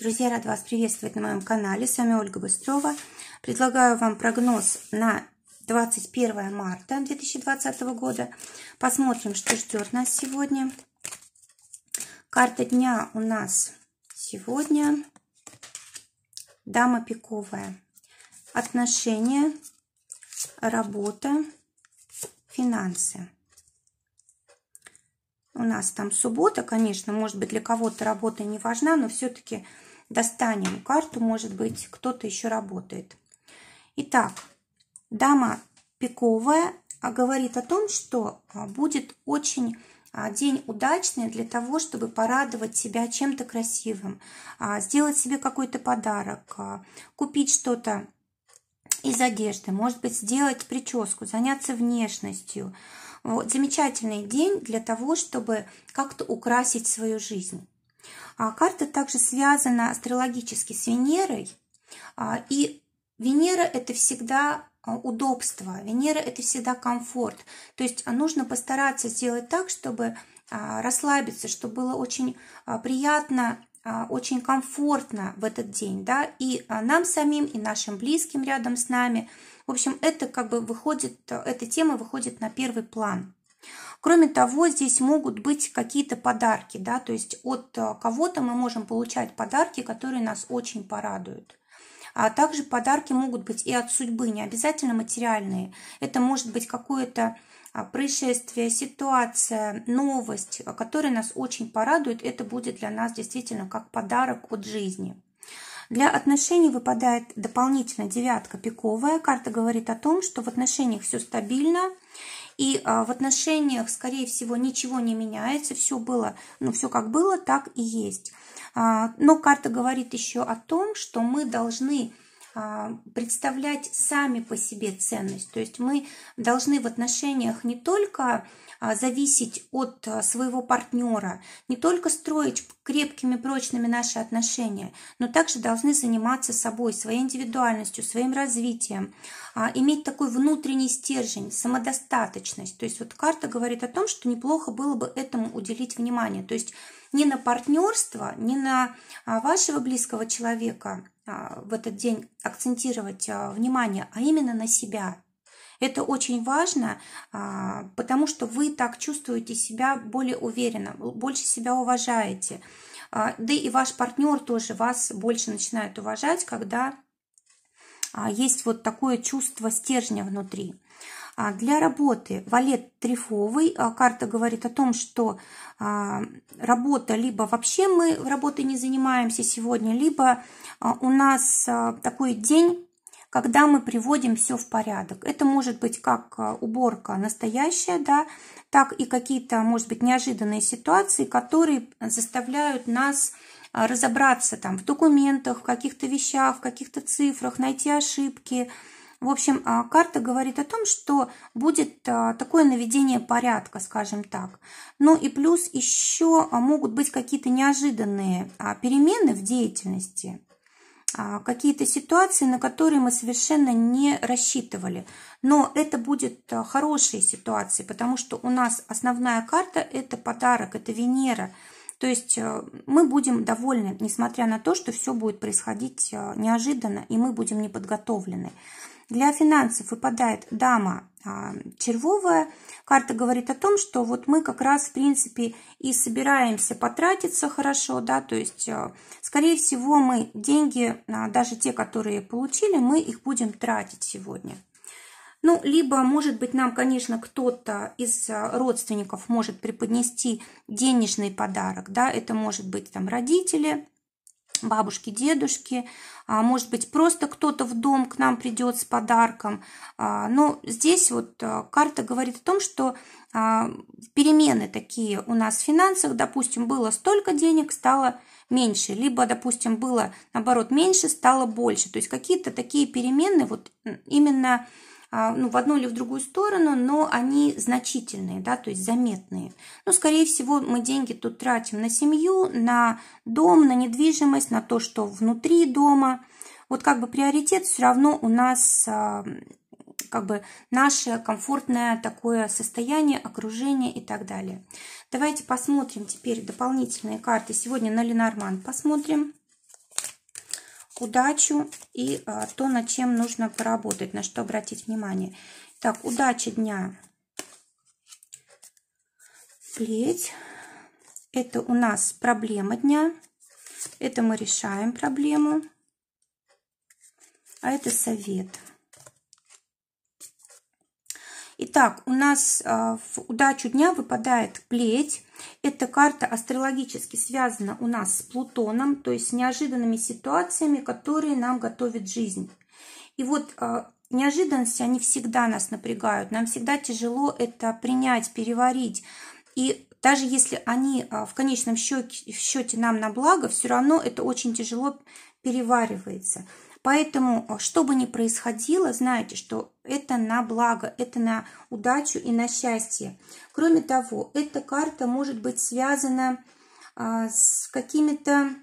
Друзья, рад вас приветствовать на моем канале. С вами Ольга Быстрова. Предлагаю вам прогноз на 21 марта 2020 года. Посмотрим, что ждет нас сегодня. Карта дня у нас сегодня Дама пиковая. Отношения, работа, финансы. У нас там суббота, конечно, может быть, для кого-то работа не важна, но все-таки достанем карту, может быть, кто-то еще работает. Итак, Дама пиковая говорит о том, что будет очень день удачный для того, чтобы порадовать себя чем-то красивым, сделать себе какой-то подарок, купить что-то из одежды, может быть, сделать прическу, заняться внешностью. Вот, замечательный день для того, чтобы как-то украсить свою жизнь. Карта также связана астрологически с Венерой. И Венера – это всегда удобство, Венера – это всегда комфорт. То есть нужно постараться сделать так, чтобы расслабиться, чтобы было очень приятно, очень комфортно в этот день, да, и нам самим, и нашим близким рядом с нами. В общем, это как бы выходит, эта тема выходит на первый план. Кроме того, здесь могут быть какие-то подарки, да, то есть от кого-то мы можем получать подарки, которые нас очень порадуют. А также подарки могут быть и от судьбы, не обязательно материальные. Это может быть какое-то происшествие, ситуация, новость, которая нас очень порадует. Это будет для нас действительно как подарок от жизни. Для отношений выпадает дополнительно девятка пиковая. Карта говорит о том, что в отношениях все стабильно. И в отношениях, скорее всего, ничего не меняется. Все было, все как было, так и есть. Но карта говорит еще о том, что мы должны представлять сами по себе ценность. То есть мы должны в отношениях не только зависеть от своего партнера, не только строить крепкими, прочными наши отношения, но также должны заниматься собой, своей индивидуальностью, своим развитием, иметь такой внутренний стержень, самодостаточность. То есть вот карта говорит о том, что неплохо было бы этому уделить внимание. То есть не на партнерство, не на вашего близкого человека в этот день акцентировать внимание, а именно на себя. Это очень важно, потому что вы так чувствуете себя более уверенно, больше себя уважаете. Да и ваш партнер тоже вас больше начинает уважать, когда есть вот такое чувство стержня внутри. Для работы валет трефовый. Карта говорит о том, что работа, либо вообще мы работой не занимаемся сегодня, либо у нас такой день, когда мы приводим все в порядок. Это может быть как уборка настоящая, да, так и какие-то, может быть, неожиданные ситуации, которые заставляют нас разобраться там в документах, в каких-то вещах, в каких-то цифрах, найти ошибки. В общем, карта говорит о том, что будет такое наведение порядка, скажем так. Ну и плюс еще могут быть какие-то неожиданные перемены в деятельности, какие-то ситуации, на которые мы совершенно не рассчитывали. Но это будет хорошие ситуации, потому что у нас основная карта – это подарок, это Венера. То есть мы будем довольны, несмотря на то, что все будет происходить неожиданно, и мы будем неподготовлены. Для финансов выпадает Дама червовая. Карта говорит о том, что вот мы как раз, в принципе, и собираемся потратиться хорошо, да, то есть, скорее всего, мы деньги, даже те, которые получили, мы их будем тратить сегодня. Ну, либо, может быть, нам, конечно, кто-то из родственников может преподнести денежный подарок, да, это может быть там родители, бабушки, дедушки, может быть, просто кто-то в дом к нам придет с подарком. Но здесь вот карта говорит о том, что перемены такие у нас в финансах, допустим, было столько денег, стало меньше, либо, допустим, было, наоборот, меньше, стало больше. То есть какие-то такие перемены вот именно в одну или в другую сторону, но они значительные, да, то есть заметные. Но, скорее всего, мы деньги тут тратим на семью, на дом, на недвижимость, на то, что внутри дома. Вот как бы приоритет все равно у нас как бы наше комфортное такое состояние, окружение и так далее. Давайте посмотрим теперь дополнительные карты. Сегодня на Ленорман посмотрим. удачу и то, над чем нужно поработать, на что обратить внимание. Так, удача дня. Плеть. Это у нас проблема дня. Это мы решаем проблему. А это совет. Итак, у нас в удачу дня выпадает плеть. Эта карта астрологически связана у нас с Плутоном, то есть с неожиданными ситуациями, которые нам готовит жизнь. И вот неожиданности, они всегда нас напрягают. Нам всегда тяжело это принять, переварить. И даже если они в конечном счете нам на благо, все равно это очень тяжело переваривается. Поэтому, что бы ни происходило, знайте, что это на благо, это на удачу и на счастье. Кроме того, эта карта может быть связана с какими-то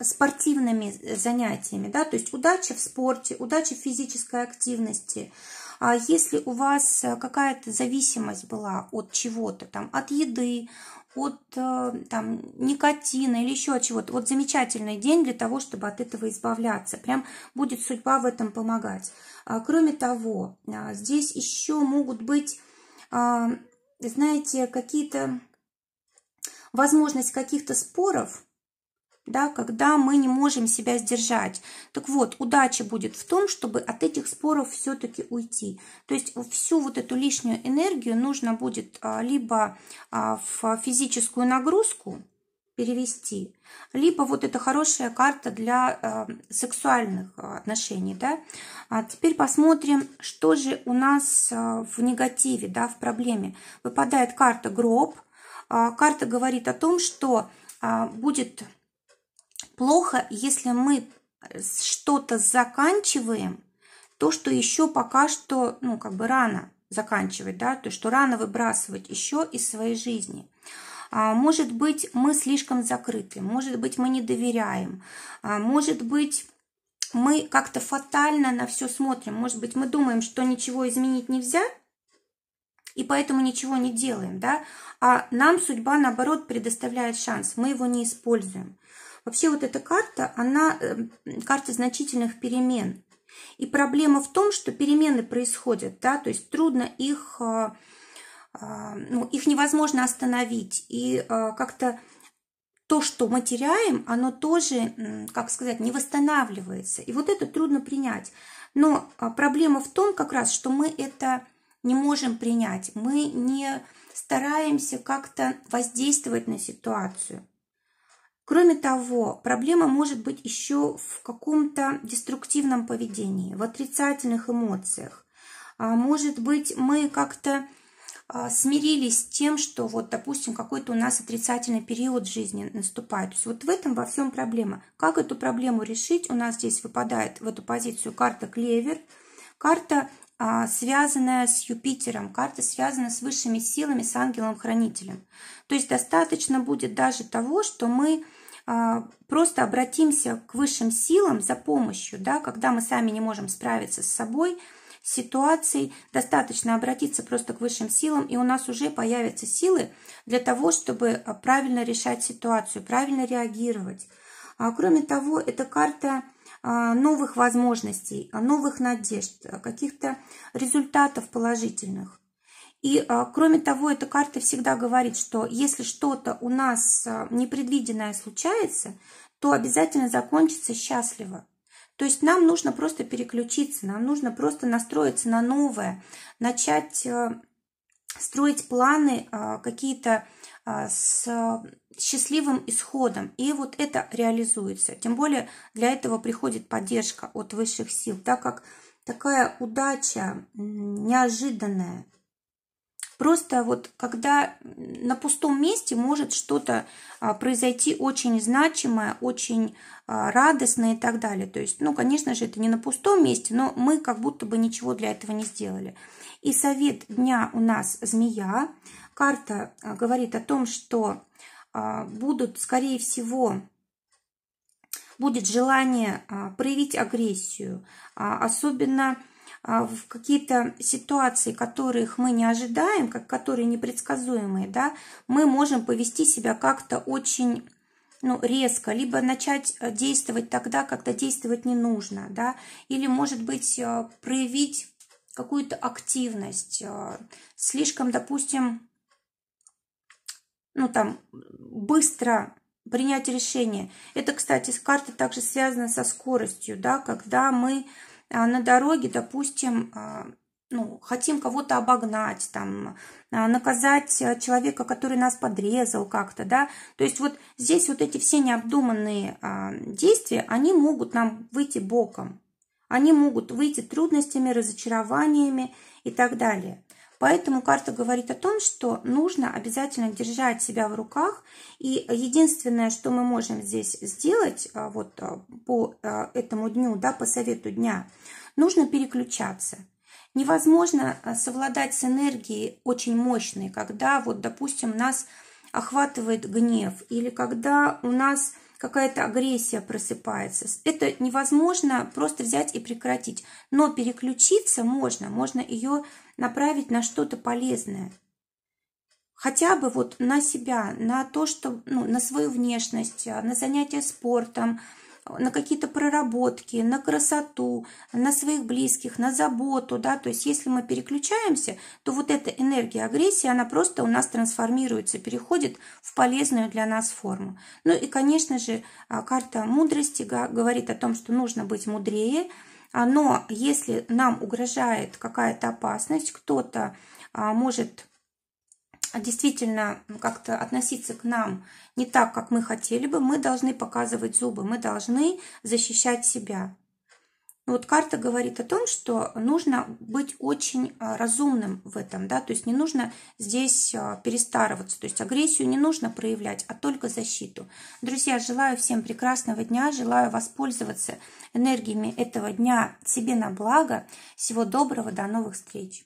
спортивными занятиями, да, то есть удача в спорте, удача в физической активности. А если у вас какая-то зависимость была от чего-то, там, от еды, от там, никотина или еще от чего-то, вот замечательный день для того, чтобы от этого избавляться. Прям будет судьба в этом помогать. Кроме того, здесь еще могут быть, знаете, какие-то возможность каких-то споров, да, когда мы не можем себя сдержать. Так вот, удача будет в том, чтобы от этих споров все-таки уйти. То есть всю вот эту лишнюю энергию нужно будет либо в физическую нагрузку перевести, либо вот это хорошая карта для сексуальных отношений. Да? А теперь посмотрим, что же у нас в негативе, да, в проблеме. Выпадает карта гроб. Карта говорит о том, что будет плохо, если мы что-то заканчиваем, то, что еще пока что, ну, как бы рано заканчивать, да, то, что рано выбрасывать еще из своей жизни. Может быть, мы слишком закрыты, может быть, мы не доверяем, может быть, мы как-то фатально на все смотрим, может быть, мы думаем, что ничего изменить нельзя, и поэтому ничего не делаем, да, а нам судьба, наоборот, предоставляет шанс, мы его не используем. Вообще вот эта карта, она карта значительных перемен. И проблема в том, что перемены происходят, да, то есть трудно их, их невозможно остановить. И как-то то, что мы теряем, оно тоже, как сказать, не восстанавливается. И вот это трудно принять. Но проблема в том как раз, что мы это не можем принять. Мы не стараемся как-то воздействовать на ситуацию. Кроме того, проблема может быть еще в каком-то деструктивном поведении, в отрицательных эмоциях. Может быть, мы как-то смирились с тем, что вот, допустим, какой-то у нас отрицательный период в жизни наступает. То есть вот в этом во всем проблема. Как эту проблему решить? У нас здесь выпадает в эту позицию карта клевер, карта, связанная с Юпитером, карта связана с высшими силами, с ангелом-хранителем. То есть достаточно будет даже того, что мы просто обратимся к высшим силам за помощью, да, когда мы сами не можем справиться с собой, с ситуацией, достаточно обратиться просто к высшим силам, и у нас уже появятся силы для того, чтобы правильно решать ситуацию, правильно реагировать. Кроме того, это карта новых возможностей, новых надежд, каких-то результатов положительных. И, кроме того, эта карта всегда говорит, что если что-то у нас непредвиденное случается, то обязательно закончится счастливо. То есть нам нужно просто переключиться, нам нужно просто настроиться на новое, начать строить планы какие-то с счастливым исходом. И вот это реализуется. Тем более для этого приходит поддержка от высших сил, так как такая удача неожиданная. Просто вот когда на пустом месте может что-то произойти очень значимое, очень радостное и так далее. То есть, ну, конечно же, это не на пустом месте, но мы как будто бы ничего для этого не сделали. И совет дня у нас змея. Карта говорит о том, что будут, скорее всего, будет желание проявить агрессию, особенно в какие-то ситуации, которых мы не ожидаем, которые непредсказуемые, да, мы можем повести себя как-то очень резко, либо начать действовать тогда, когда действовать не нужно, да, или, может быть, проявить какую-то активность, слишком, допустим, быстро принять решение. Это, кстати, карта также связана со скоростью, да, когда мы на дороге, допустим, хотим кого-то обогнать, наказать человека, который нас подрезал как-то, да. То есть вот здесь вот эти все необдуманные действия, они могут нам выйти боком. Они могут выйти трудностями, разочарованиями и так далее. Поэтому карта говорит о том, что нужно обязательно держать себя в руках. И единственное, что мы можем здесь сделать по этому дню, да, по совету дня, нужно переключаться. Невозможно совладать с энергией очень мощной, когда, допустим, нас охватывает гнев или когда у нас какая-то агрессия просыпается. Это невозможно просто взять и прекратить. Но переключиться можно ее направить на что-то полезное. Хотя бы на себя, на то, что, на свою внешность, на занятия спортом, на какие-то проработки, на красоту, на своих близких, на заботу, да, то есть если мы переключаемся, то вот эта энергия агрессии, она просто у нас трансформируется, переходит в полезную для нас форму. Ну и, конечно же, карта мудрости говорит о том, что нужно быть мудрее, но если нам угрожает какая-то опасность, кто-то может действительно как-то относиться к нам не так, как мы хотели бы, мы должны показывать зубы, мы должны защищать себя. Вот карта говорит о том, что нужно быть очень разумным в этом, да, то есть не нужно здесь перестарываться, то есть агрессию не нужно проявлять, а только защиту. Друзья, желаю всем прекрасного дня, желаю воспользоваться энергиями этого дня себе на благо. Всего доброго, до новых встреч!